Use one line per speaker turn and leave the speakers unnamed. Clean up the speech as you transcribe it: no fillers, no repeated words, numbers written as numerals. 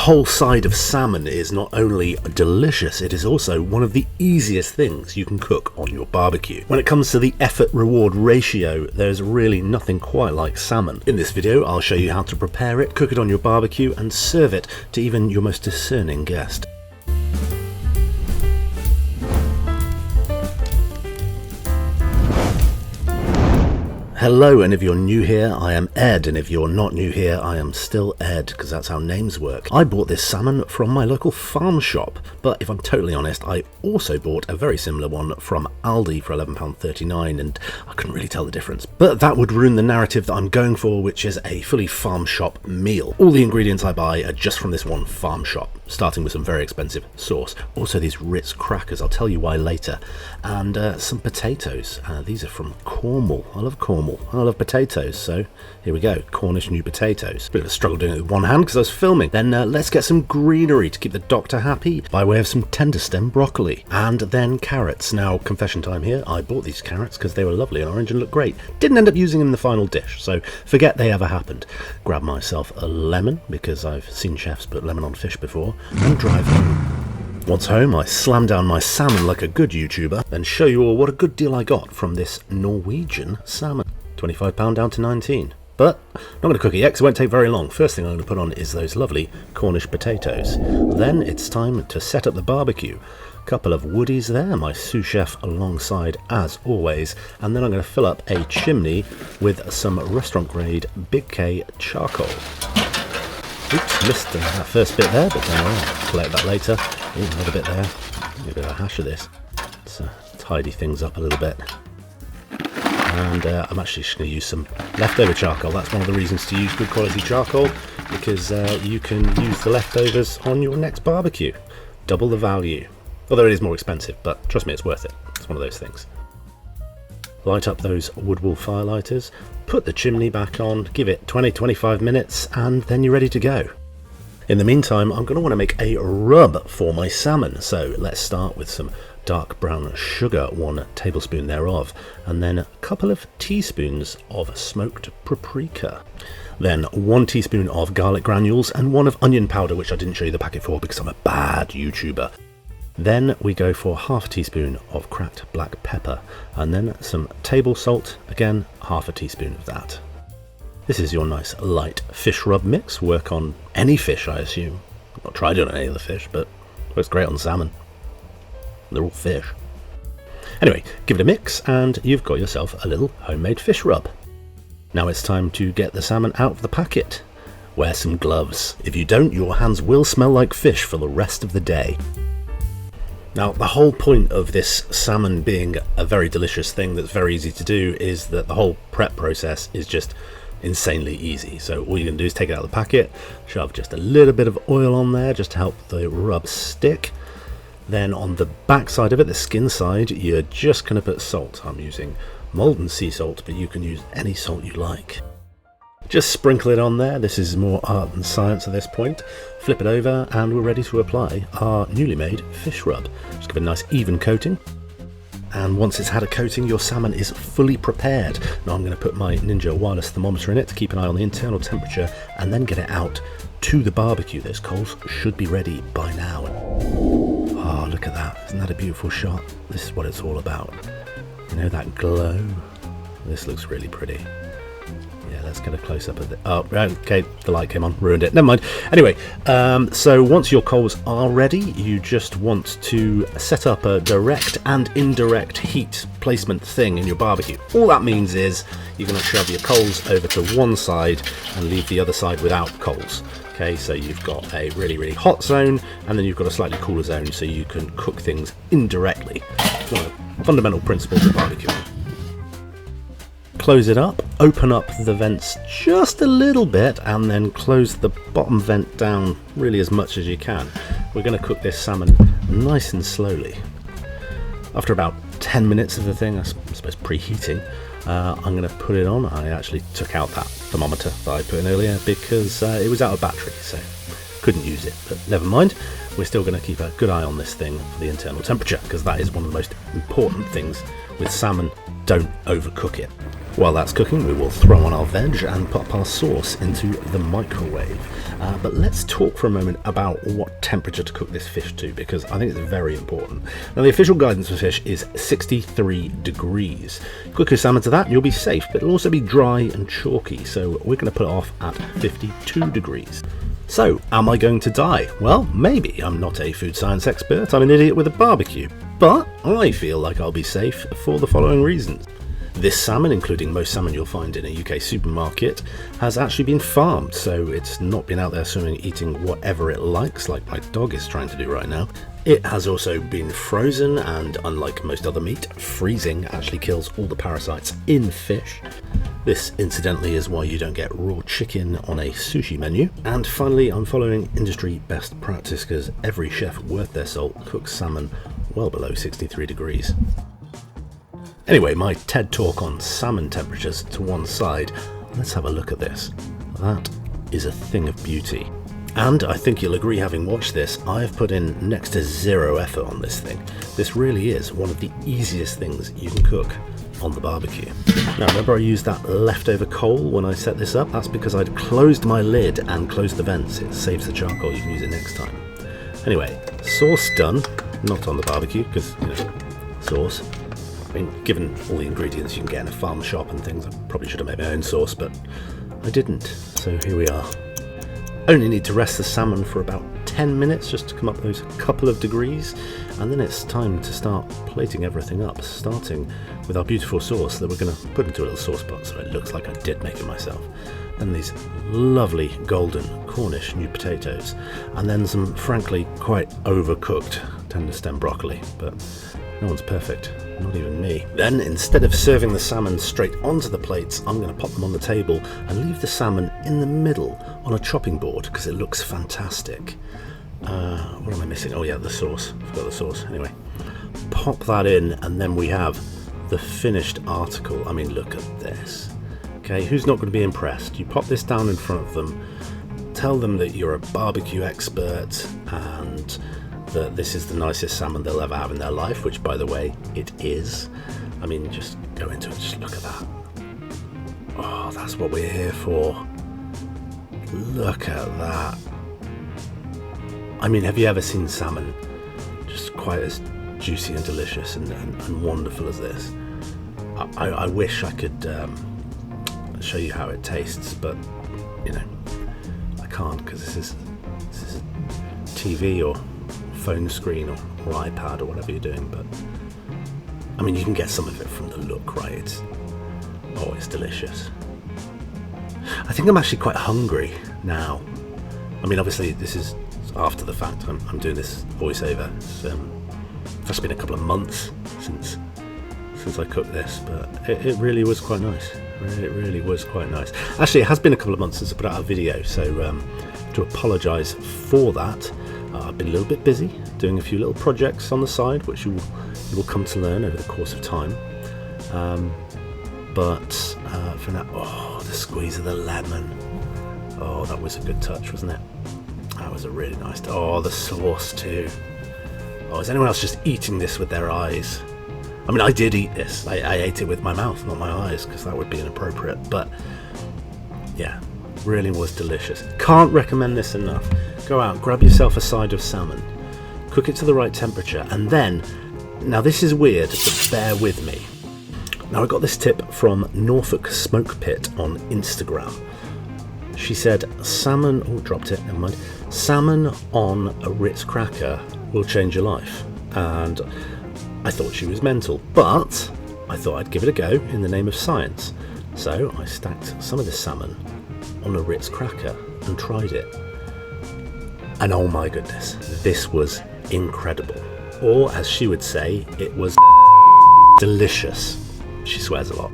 whole side of salmon is not only delicious, it is also one of the easiest things you can cook on your barbecue. When it comes to the effort-reward ratio, there's really nothing quite like salmon. In this video, I'll show you how to prepare it, cook it on your barbecue, and serve it to even your most discerning guest. Hello, and if you're new here, I am Ed, and if you're not new here, I am still Ed, because that's how names work. I bought this salmon from my local farm shop, but if I'm totally honest, I also bought a very similar one from Aldi for £11.39, and I couldn't really tell the difference. But that would ruin the narrative that I'm going for, which is a fully farm shop meal. All the ingredients I buy are just from this one farm shop, starting with some very expensive sauce. Also these Ritz crackers, I'll tell you why later, and some potatoes. These are from Cornwall. I love Cornwall. I love potatoes, so here we go, Cornish new potatoes. Bit of a struggle doing it with one hand because I was filming. Then let's get some greenery to keep the doctor happy by way of some tenderstem broccoli, and then carrots. Now, confession time here, I bought these carrots because they were lovely and orange and looked great. Didn't end up using them in the final dish, so forget they ever happened. Grab myself a lemon, because I've seen chefs put lemon on fish before, and drive home. Once home, I slam down my salmon like a good YouTuber, then show you all what a good deal I got from this Norwegian salmon. £25 down to 19. But I'm not going to cook it yet because it won't take very long. First thing I'm going to put on is those lovely Cornish potatoes. Then it's time to set up the barbecue. Couple of woodies there, my sous chef alongside as always, and then I'm going to fill up a chimney with some restaurant grade Big K charcoal. Oops, missed that first bit there, but then I'll collect that later. Ooh, another bit there. A bit of a hash of this. Let's tidy things up a little bit. And I'm actually just going to use some leftover charcoal. That's one of the reasons to use good quality charcoal, because you can use the leftovers on your next barbecue. Double the value. Although it is more expensive, but trust me, it's worth it. It's one of those things. Light up those Woodwall firelighters, put the chimney back on, give it 20-25 minutes, and then you're ready to go. In the meantime, I'm going to want to make a rub for my salmon, so let's start with some dark brown sugar, 1 tablespoon thereof, and then a couple of teaspoons of smoked paprika. Then 1 teaspoon of garlic granules and 1 of onion powder, which I didn't show you the packet for because I'm a bad YouTuber. Then we go for half a teaspoon of cracked black pepper, and then some table salt, again half a teaspoon of that. This is your nice light fish rub mix. Work on any fish, I assume. I've not tried it on any of the fish, but it works great on salmon. They're all fish. Anyway, give it a mix and you've got yourself a little homemade fish rub. Now it's time to get the salmon out of the packet. Wear some gloves. If you don't, your hands will smell like fish for the rest of the day. Now, the whole point of this salmon being a very delicious thing that's very easy to do is that the whole prep process is just insanely easy. So all you're going to do is take it out of the packet, shove just a little bit of oil on there just to help the rub stick. Then on the back side of it, the skin side, you're just going to put salt. I'm using Malden sea salt, but you can use any salt you like. Just sprinkle it on there. This is more art than science at this point. Flip it over and we're ready to apply our newly made fish rub. Just give it a nice even coating. And once it's had a coating, your salmon is fully prepared. Now I'm going to put my Ninja wireless thermometer in it to keep an eye on the internal temperature and then get it out to the barbecue. Those coals should be ready by now. Oh, look at that. Isn't that a beautiful shot? This is what it's all about. You know, that glow? This looks really pretty. Yeah, let's get a close-up of it. Oh, okay, the light came on, ruined it. Never mind. Anyway, so once your coals are ready, you just want to set up a direct and indirect heat placement thing in your barbecue. All that means is you're going to shove your coals over to one side and leave the other side without coals. Okay, so you've got a really, really hot zone, and then you've got a slightly cooler zone, so you can cook things indirectly. It's one of the fundamental principles of barbecuing. Close it up, open up the vents just a little bit, and then close the bottom vent down really as much as you can. We're going to cook this salmon nice and slowly. After about 10 minutes of the thing, I suppose preheating, I'm going to put it on. I actually took out that thermometer that I put in earlier because it was out of battery, so couldn't use it, but never mind. We're still going to keep a good eye on this thing for the internal temperature, because that is one of the most important things with salmon. Don't overcook it. While that's cooking, we will throw on our veg and pop our sauce into the microwave. But let's talk for a moment about what temperature to cook this fish to, because I think it's very important. Now, the official guidance for fish is 63 degrees. Cook your salmon to that, you'll be safe, but it'll also be dry and chalky, so we're going to put it off at 52 degrees. So, am I going to die? Well, maybe. I'm not a food science expert, I'm an idiot with a barbecue. But I feel like I'll be safe for the following reasons. This salmon, including most salmon you'll find in a UK supermarket, has actually been farmed, so it's not been out there swimming eating whatever it likes, like my dog is trying to do right now. It has also been frozen, and unlike most other meat, freezing actually kills all the parasites in fish. This, incidentally, is why you don't get raw chicken on a sushi menu. And finally, I'm following industry best practice because every chef worth their salt cooks salmon well below 63 degrees. Anyway, my TED talk on salmon temperatures to one side, let's have a look at this. That is a thing of beauty. And I think you'll agree, having watched this, I have put in next to zero effort on this thing. This really is one of the easiest things you can cook on the barbecue. Now, remember I used that leftover coal when I set this up? That's because I'd closed my lid and closed the vents. It saves the charcoal, you can use it next time. Anyway, sauce done, not on the barbecue, because, you know, sauce. I mean, given all the ingredients you can get in a farm shop and things, I probably should have made my own sauce, but I didn't, so here we are. Only need to rest the salmon for about 10 minutes just to come up those couple of degrees, and then it's time to start plating everything up, starting with our beautiful sauce that we're going to put into a little sauce pot so it looks like I did make it myself. And these lovely golden Cornish new potatoes, and then some frankly quite overcooked tenderstem broccoli, but no one's perfect, not even me. Then, instead of serving the salmon straight onto the plates, I'm going to pop them on the table and leave the salmon in the middle on a chopping board because it looks fantastic. What am I missing? Oh yeah, the sauce. I forgot the sauce. Anyway, pop that in, and then we have the finished article. I mean, look at this. Okay, who's not going to be impressed? You pop this down in front of them, tell them that you're a barbecue expert and that this is the nicest salmon they'll ever have in their life, which, by the way, it is. I mean, just go into it, just look at that. Oh, that's what we're here for. Look at that. I mean, have you ever seen salmon just quite as juicy and delicious and wonderful as this? I wish I could show you how it tastes, but, you know, I can't because this is a TV or phone screen or iPad or whatever you're doing, but I mean, you can get some of it from the look, right? It's delicious. I think I'm actually quite hungry now. I mean, obviously this is after the fact. I'm doing this voiceover. It's just been a couple of months since I cooked this, but it really was quite nice. It really was quite nice. Actually, it has been a couple of months since I put out a video, so to apologise for that. I've been a little bit busy doing a few little projects on the side, which you will come to learn over the course of time. But for now, oh, the squeeze of the lemon. Oh, that was a good touch, wasn't it? That was a really nice touch. Oh, the sauce too. Oh, is anyone else just eating this with their eyes? I mean, I did eat this. I ate it with my mouth, not my eyes, because that would be inappropriate. But yeah, really was delicious. Can't recommend this enough. Go out, grab yourself a side of salmon, cook it to the right temperature, and then, now this is weird, but bear with me. Now, I got this tip from Norfolk Smoke Pit on Instagram. She said, salmon, oh, dropped it, never mind. Salmon on a Ritz cracker will change your life. And I thought she was mental, but I thought I'd give it a go in the name of science. So I stacked some of this salmon on a Ritz cracker and tried it. And oh my goodness, this was incredible. Or as she would say, it was delicious. She swears a lot.